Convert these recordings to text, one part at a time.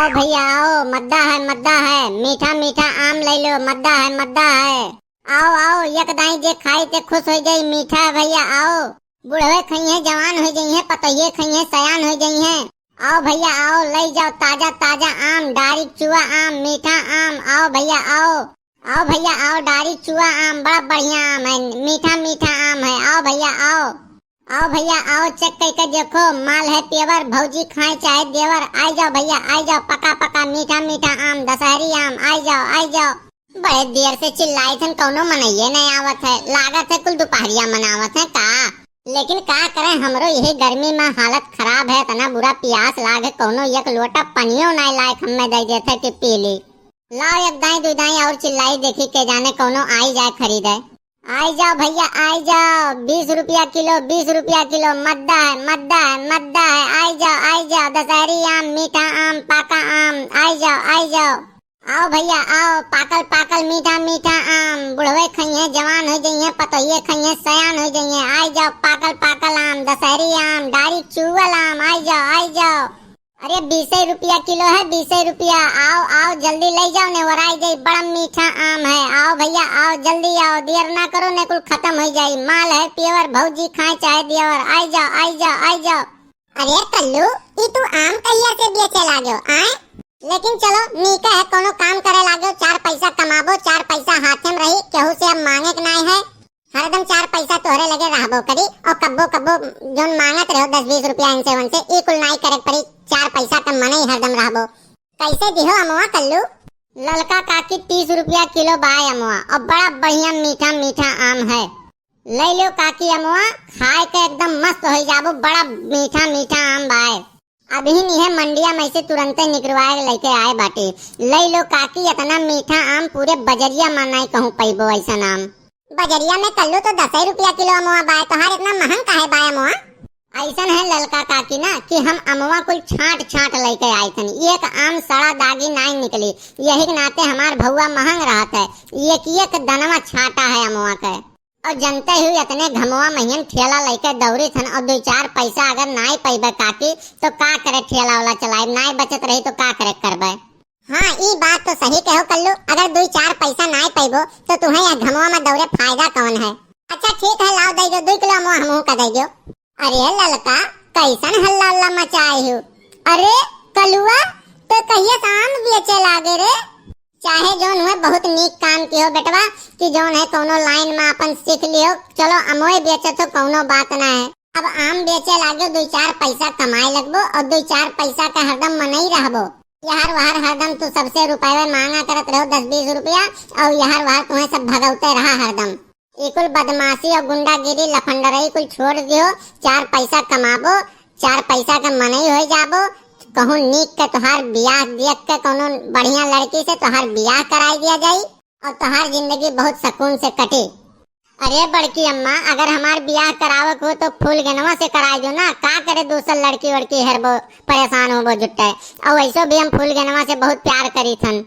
आओ भैया आओ, मद्दा है, मीठा मीठा आम ले लो, मद्दा है। आओ आओ, यकदाई जे खाई ते खुश हो जाई, मीठा है भैया आओ। बुढ़वे खइए, जवान हो जाइए, पतइये खइए, सयान हो जाइए। आओ भैया आओ, ले जाओ ताजा ताजा आम, डारी चुआ आम, मीठा आम। आओ भैया आओ, आओ भैया आओ, डारी चुआ आम, बड़ा बढ़िया आम है, मीठा मीठा आम है। आओ भैया आओ, आओ भैया आओ, चेक करके देखो, माल है पेवर, भौजी खाए चाहे देवर। आई जाओ भैया आई जाओ, पका पका मीठा मीठा आम, दशहरी आम। आई जाओ आई जाओ। बड़े देर से चिल्लाई थन, कौनो मनइये नहीं आवत है, लागत है कुल दोपहरिया मनावत है का। लेकिन का करें, हमरो यही गर्मी में हालत खराब है, इतना बुरा प्यास लागे, कौनो एक लोटा पनियो नहीं लायक हमें दे देते कि पी ली। लाओ एक दाई दो दाई और चिल्लाई, देखी के जाने कौनो आई जाए खरीदे। आई जाओ भैया आई जाओ, 20 रुपया किलो, 20 रुपया किलो, मद्दा है। आई जाओ, दशहरी आम, मीठा आम, पाका आम। आई जाओ आई जाओ। आओ भैया आओ, पाकल पाकल मीठा मीठा आम, बुढ़वे खइए, जवान हो जाइए, पतइये खइए, सयान हो जाइए। आई जाओ, पाकल पाकल आम, दशहरी आम, डारी चुअल आम। आई जाओ आई जाओ। अरे 20 रुपया किलो है, 20 रुपया। आओ आओ जल्दी ले जाओ, ने वराई जाई, बड़ा मीठा आम है। आओ भैया आओ, जल्दी आओ, देर ना करो, ने कुल खत्म हो जाई। माल है प्योर, भौजी खाए चाहे देवर। आई जाओ आई जाओ आई जाओ। अरे कल्लू, ई तू आम कहिया से बेचे लागो आए? लेकिन चलो नीका है, कोनो काम करे लागो, 4 पैसा कमाबो, 4 पैसा हाथ में रही, केहू से अब मांगे के नहीं है। हरदम 4 पैसा तोहरे लगे रहबो करी, और कब्बो कब्बो जोन मांगत रहो 10-20 रुपया इनसे वनसे, ई कुल नहीं करे पड़ी, 4 पैसा का मन ही हरदम रहबो। कैसे दिहो अमुआ कल्लू? ललका काकी 30 रुपया किलो बाय अमुआ, और बड़ा बढ़िया मीठा मीठा आम है। ले लो काकी अमुआ, खाए के एकदम मस्त हो जाबो, बड़ा मीठा मीठा आम बाय। अभी नहीं है, मंडिया में से तुरंत निकलवाए लेके आए बाटे। ले लो काकी, इतना मीठा आम पूरे बजरिया में नहीं कहूँ पैबो ऐसा नाम। बजरिया में कल्लू तो 10 रुपया किलो अमुआ बाय, तोहार इतना महंग काहे बाय अमुआ? ऐसा है ललका काकी ना कि हम अमुआ कुल छांट छांट लेके आए थे, एक आम सड़ा दागी नहीं निकली, यही के नाते हमार भौआ महंग रहता है, एक दनवा छाटा है अमुआ के। और जनते हुए इतने घमवा महियन ठेला लेके दौड़ी थन, और 2-4 पैसा अगर नहीं पैबे काकी तो का करे, ठेला वाला चलाए, नहीं बचत रही तो का करे करबे। हाँ ई बात तो सही कहो कल्लू, अगर 2-4 पैसा नहीं पैबो तो तुम्हें यह घमवा में दौड़े फायदा कौन है। अच्छा ठीक है, लाओ दे दो 2 किलो अमुआ हमहू का दे दो। अरे ललका, कैसन हल्ला हल्ला मचाए हो? अरे कलुआ, तो कहिए आम बेचे लागे रे? चाहे जोन हुए बहुत नीक काम कियो बेटवा, कि जोन है कोनो लाइन में अपन सीख लियो, चलो अमोए बेचे तो कोनो बात ना है। अब आम बेचे लागे 2-4 पैसा कमाए लगबो, और 2-4 पैसा का हरदम मनई रहबो। यहार वहार हरदम तू सबसे रुपये मांगा करत रहो 10-20 रुपया, और यहार वहार तुम्हें सब भगवते रहा हरदम। कुल बदमाशी और गुंडागिरी लफंडरई कुल छोड़ दियो, 4 पैसा कमाबो, 4 पैसा का मनई हो जाबो। कहूँ नीक के तोहार बियाह देख के कोनो बढ़िया लड़की से तोहार बियाह कराई दिया जाई, और तोहार जिंदगी बहुत सुकून से कटी। अरे बड़की अम्मा, अगर हमार बियाह करावक हो तो फूल गनवा से कराई दो ना, का करे दूसर लड़की वड़की हरबो परेशान होबो जुट्टे। और वैसे भी हम फूल गनवा से बहुत प्यार करी थन।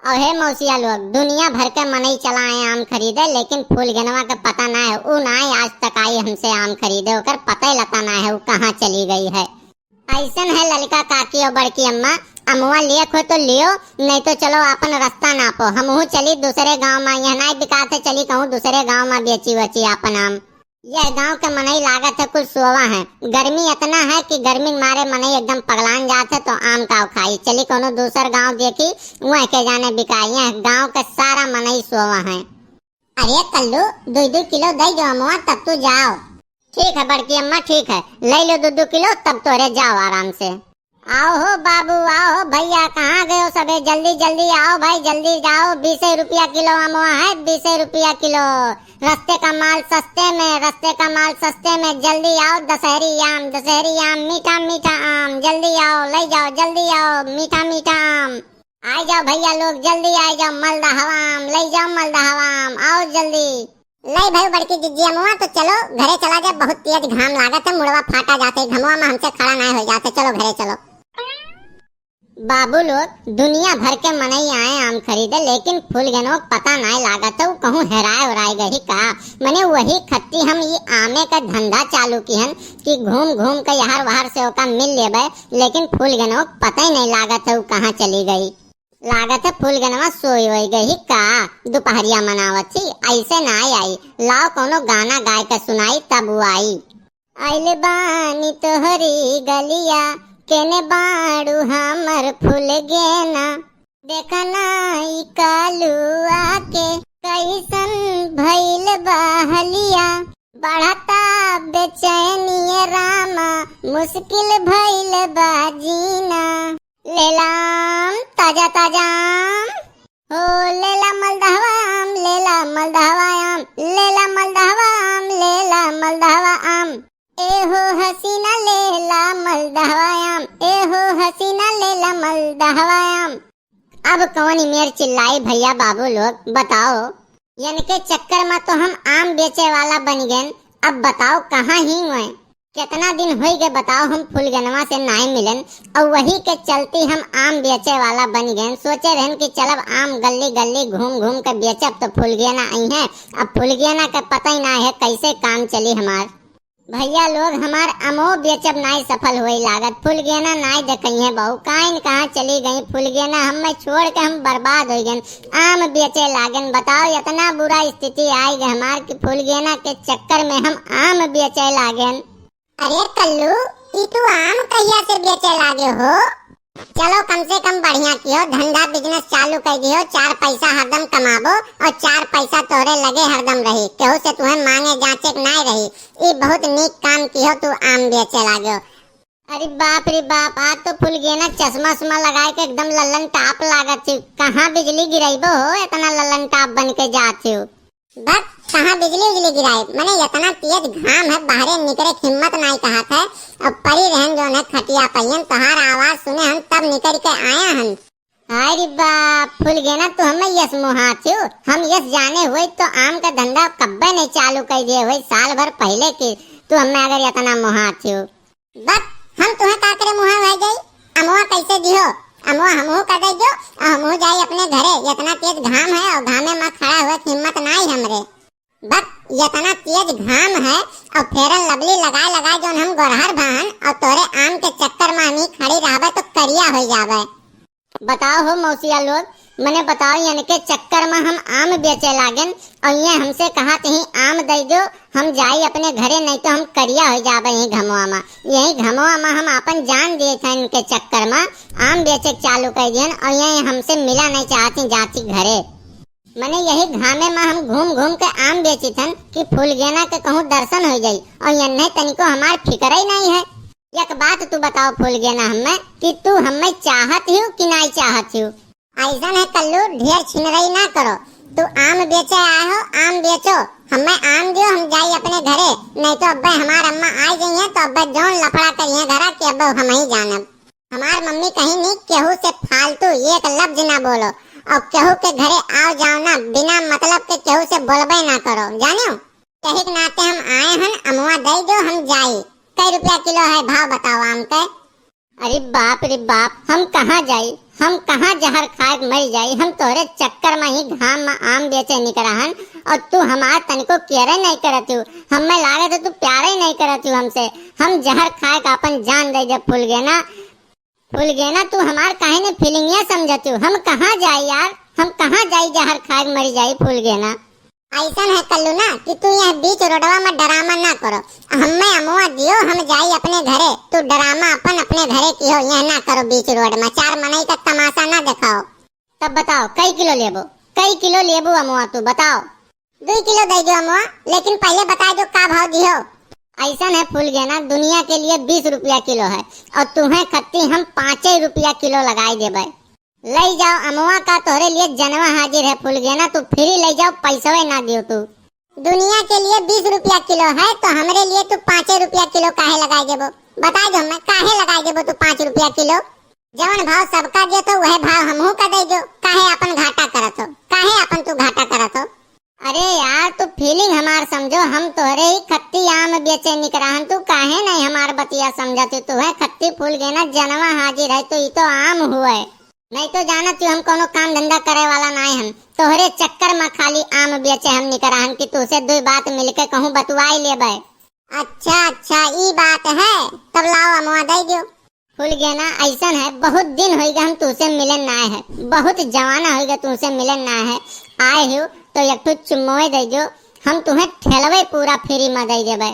और हे मौसिया लोग, दुनिया भर के मनई चलाए आम खरीदे, लेकिन फूल गनवा का पता ना है, वो ना आज तक आई हमसे आम खरीदे, ओकर पता ही लता ना है वो कहाँ चली गई है। ऐसन है ललका काकी और बड़की अम्मा, अमुआ लिए खो तो लियो, नहीं तो चलो अपन रास्ता नापो, हमहू चली दूसरे गांव में, यह नहीं बिकाते चली कहूँ दूसरे गांव में बेची वची अपन आम। यह गांव के मनई लागत है कुल सोवा है, गर्मी इतना है कि गर्मी मारे मनई एकदम पगलान जाते, तो आम का खाई चली कोनो दूसर गांव देखी, वह के जाने बिकाई, यह गांव के सारा मनई सोवा है। अरे कल्लू, 2-2 किलो दे दो अमुआ, तब तू जाओ। ठीक है बड़की अम्मा ठीक है, ले लो 2-2 किलो, तब तोरे जाओ आराम से। आओ हो बाबू, आओ हो भैया, कहाँ गए हो सबे? जल्दी जल्दी आओ भाई, जल्दी जाओ, 20 रुपया किलो अमुआ है, 20 रुपया किलो। रास्ते का माल सस्ते में, रास्ते का माल सस्ते में, जल्दी आओ, दशहरी आम, मीठा मीठा आम, जल्दी आओ, ले जाओ, जल्दी आओ, मीठा मीठा आम। आ जाओ भैया लोग, जल्दी आ जाओ, मलदह आम ले जाओ, मलदह आम, आओ जल्दी। ले भाई बड़की जिज्जी अमुआ, तो चलो घरे चला जाए, बहुत तेज घाम लागत है, मुड़वा फाटा जाते, घमवा में हमसे खड़ा नहीं हो जाते, चलो घरे चलो। बाबू लोग दुनिया भर के मनई आए आम खरीदे, लेकिन फूलगनों पता नहीं लागत है कहूँ हेराए उराए गई का। मने वही खत्ती हम ये आमे का धंधा चालू किहन कि घूम घूम के यहाँ वहां से ओका मिल लेबे, लेकिन फूलगनों पता ही नहीं लागत है कहाँ चली गई। लागत है फूलगनवा सोई होई गई का, दोपहरिया मनावत थी, ऐसे ना आई। लाओ कोनो गाना गाय के सुनाई तब वो आई। आइले बानी तोहरी गलिया केने बाड़ू हमर फूल गेना, देखना ई कालुआ के कैसन भइल बहलिया, बढ़ता बेचैनी रामा मुश्किल भइल बाजीना। लेलाम ताजा ताजा आम हो, लेला मलदहवा आम, लेला मलदहवा आम, लेला मलदहवा आम, लेला मलदहवा आम। एहो हसीना लेला मलदहवा आम, एहो हसीना लेला मलदहवा आम। अब कौन मेर चिल्लाई भैया बाबू लोग बताओ, इनके चक्कर में तो हम आम बेचे वाला बन गए। अब बताओ कहाँ ही हुए, कितना दिन हो गए बताओ हम फूलगनवा से नहीं मिलन, और वही के चलती हम आम बेचे वाला बन गए। सोचे रहन कि चलब आम गली गली घूम घूम के बेचब तो फूलगेना आई है। अब फूलगेना का पता ही ना है कैसे काम चली हमार। भैया लोग हमार अमो बेचब नहीं सफल हुई लागत, फूलगेना नहीं देखी है बहू काइन कहाँ चली गई फूलगेना, हमें छोड़ के हम बर्बाद हो गए, आम बेचे लागन। बताओ इतना बुरा स्थिति आई गई हमार कि फूलगेना के चक्कर में हम आम बेचे लागन। अरे कल्लू ई तू आम कहिया से बेचे लागे हो? चलो कम से कम बढ़िया कियो, धंधा बिजनेस चालू कर दियो, 4 पैसा हरदम कमाबो और 4 पैसा तोरे लगे हरदम रही, केहू से तुम्हें मांगे जांचे नहीं रही। ई बहुत नीक काम कियो तू आम बेचे लागे। अरे बाप रे बाप, आज तो फूलगेना चश्मा उश्मा लगाए के एकदम लल्लन टाप लागत थी। कहाँ बिजली गिराइबो हो इतना लल्लन टाप बन के जाते हो? बस कहाँ बिजली उजली गिराई, मैंने इतना तेज घाम है बाहरे निकले हिम्मत नहीं कहा था। अब परी रहन जो है खटिया पहियन तोहार आवाज सुने हम तब निकल के आया हन। अरे बाप फूलगेना तू हमें यस मुहा थी, हम यस जाने हुए तो आम का धंधा कब्बे नहीं चालू कर दिए हुए साल भर पहले की, तू हमें अगर इतना मुहा थी। बस हम तुम्हें का करे मुहा भाई गई, अमुआ कैसे दियो, अमुआ हमहू कर दे जो हमहू जाई अपने घरे। इतना तेज घाम है और घामे में खड़ा हुए हिम्मत नहीं हमरे। बस इतना तेज घाम है और फेरन लवली लगाए लगाए जो हम गोरहर भान और तोरे आम के चक्कर में हम खड़ी रहबे तो करिया हो जावे। बताओ हो मौसिया लोग, मने बताओ इनके चक्कर में हम आम बेचे लागन और ये हमसे कहा ही आम दे दो हम जाई अपने घरे, नहीं तो हम करिया हो जावे यही घमवा में। यही घमवा में हम अपन जान दिए थे इनके चक्कर में आम बेचे चालू कर दिए और यही हमसे मिला नहीं चाहती जाती घरे। मैंने यही घामे में हम घूम घूम के आम बेची थन कि फूलगेना के कहूँ दर्शन हो जाई और यन्ने तनिको हमार फिक्र ही नहीं है। एक बात तू बताओ फूलगेना हमें कि तू हमें चाहत हो कि नहीं चाहत हो? ऐसा है कल्लू ढेर छिनरई ना करो, तू आम बेचे आए हो आम बेचो, हमें आम दियो हम जाई अपने घरे, नहीं तो अब्बे हमार अम्मा आ गई है तो अब्बे जौन लफड़ा करिए घरा के अब्बे हम ही जानब। हमार मम्मी कहीं नहीं केहू से फालतू एक लफ्ज ना बोलो और केहू के घरे आओ जाओ ना बिना मतलब के केहू से बोलबे ना करो, जानियो। कहीं नाते हम आए हन अमुआ दे दो हम जाई। कई रुपया किलो है भाव बताओ आम के? अरे बाप रे बाप, हम कहाँ जाई, हम कहाँ जहर खाए मर जाई, हम तोरे चक्कर में ही घाम में आम बेचे निकलहन और तू हमार तनिको केयर नहीं करत हो। हमें लागे तो तू प्यार ही नहीं करत हो हमसे, हम जहर खाए का अपन जान दे दे फूलगेना। फूलगेना तू हमार काहे ने फीलिंगिया समझती हो? हम कहाँ जाई यार, हम कहाँ जाई जहर खाए मर जाई फूलगेना। ऐसा है कल्लू ना कि तू यहाँ बीच रोडवा में ड्रामा ना करो, हमें अमुआ दियो हम जाई अपने घरे, तू ड्रामा अपन अपने घरे की हो, यह ना करो बीच रोड में, 4 मनई का तमाशा ना दिखाओ। तब बताओ कई किलो लेबो, कई किलो लेबो अमुआ तू बताओ? 2 किलो दे दो अमुआ, लेकिन पहले बता दो का भाव दियो। ऐसा है फूलगेना दुनिया के लिए 20 रुपया किलो है और तुम्हें खत्ती हम 5 रुपया किलो लगाई देबे। ले जाओ अमुआ का तोहरे लिए जनवा हाजिर है फूलगेना, तू फ्री ले जाओ पैसा ना दियो तू। दुनिया के लिए 20 रुपया किलो है तो हमरे लिए तू 5 रुपया किलो काहे लगाई देबो? बता दो हमें काहे लगाई देबो तू 5 रुपया किलो? जवन भाव सबका दे तो वह भाव हमहू का दे दो, काहे अपन घाटा करत हो, काहे अपन तू घाटा करत हो? अरे यार तू फीलिंग हमार समझो, हम तोहरे ही खत्ती आम बेचे निकराहन, तू काहे नहीं हमार बतिया समझती। तू है खत्ती फूल गए ना जनवा हाजिर है, तो ये तो आम हुए। नहीं तो जाना तू हम कोनो काम धंधा करे वाला नहीं, हम तोहरे चक्कर में खाली आम बेचे हम निकराहन की तुसे दो बात मिलके कहूँ बतवाई लेबे। अच्छा अच्छा ई बात है, तब लाओ अमवा दे दो। फूल गया ना ऐसा है, बहुत दिन हो गए हम तुसे मिलन ना है, बहुत जवाना हो गया तुसे मिलन ना है। आए हो तो एक चुम्मोए दे दो, हम तुम्हें ठेलवे पूरा फ्री में दे देबे।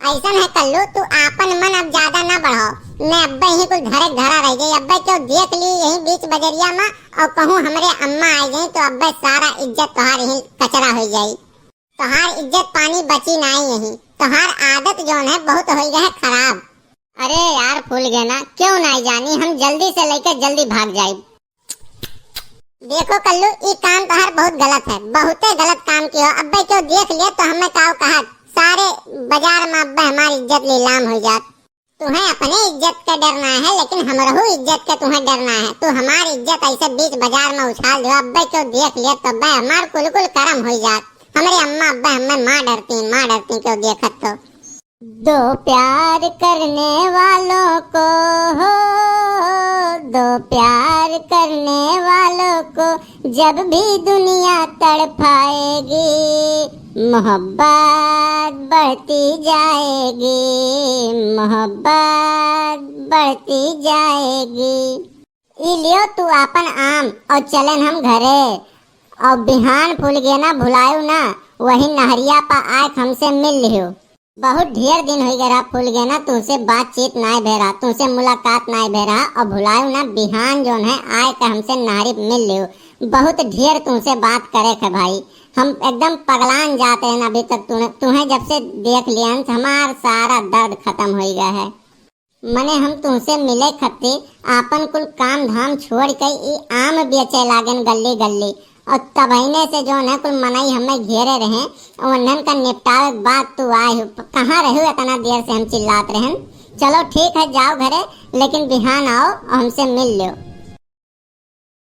ऐसा है कल्लू, तू आपन मन अब ज्यादा ना बढ़ाओ। मैं अब्बे ही कुछ घरे घरा रह गई, अब्बे क्यों देख ली यही बीच बजरिया में और कहूँ हमरे अम्मा आ गई तो अब्बे सारा इज्जत तोहार यही कचरा हो जाई। तोहार इज्जत पानी बची ना यही, तोहार आदत जो है बहुत हो गया है खराब। अरे यार फूल गए ना क्यों नहीं जानी, हम जल्दी से लेकर जल्दी भाग जाए। देखो कल्लू ये काम तोहार बहुत गलत है, बहुते गलत काम किया। अब्बे क्यों देख लिया तो हमें काव कहा सारे बाजार में अब्बे हमारी इज्जत नीलाम हो जात। तुम्हें अपने इज्जत का डरना है लेकिन हमरहू इज्जत का तुम्हें डरना है। तू हमारी इज्जत ऐसे बीच बाजार में उछाल दो, अब्बे क्यों देख लिया तो अब्बे हमार कुल करम हो जात। हमारे अम्मा अब्बे हमें माँ डरती क्यों देखत तो। दो प्यार करने वालों को हो, दो प्यार करने वालों को जब भी दुनिया तड़पाएगी, मोहब्बत बढ़ती जाएगी, मोहब्बत बढ़ती जाएगी। लियो तू अपन आम और चलन हम घरे, और बिहान फूल गए ना भुलायो ना, वही नहरिया पा आए हमसे मिल लियो। बहुत ढेर दिन हो गया फूल गए ना तुमसे बातचीत नहीं भेरा, तुमसे मुलाकात नहीं भेरा, और भुलायो ना बिहान जो है आए का हमसे नारी मिल लियो। बहुत ढेर तुमसे बात करे थे भाई, हम एकदम पगलान जाते हैं अभी तक। तुम्हें जब से देख लिया हमारा सारा दर्द खत्म हो गया है। मने हम तुमसे मिले खत्ती आपन कुल काम धाम छोड़ के आम बेचे लागन गली गली, और तबहीने से जो है कुल मनाई हमें घेरे रहे और का निपटावे बात तू आए हो। कहाँ रहे इतना देर से हम चिल्लाते रहे। चलो ठीक है जाओ घरे, लेकिन बिहान आओ और हमसे मिल लो।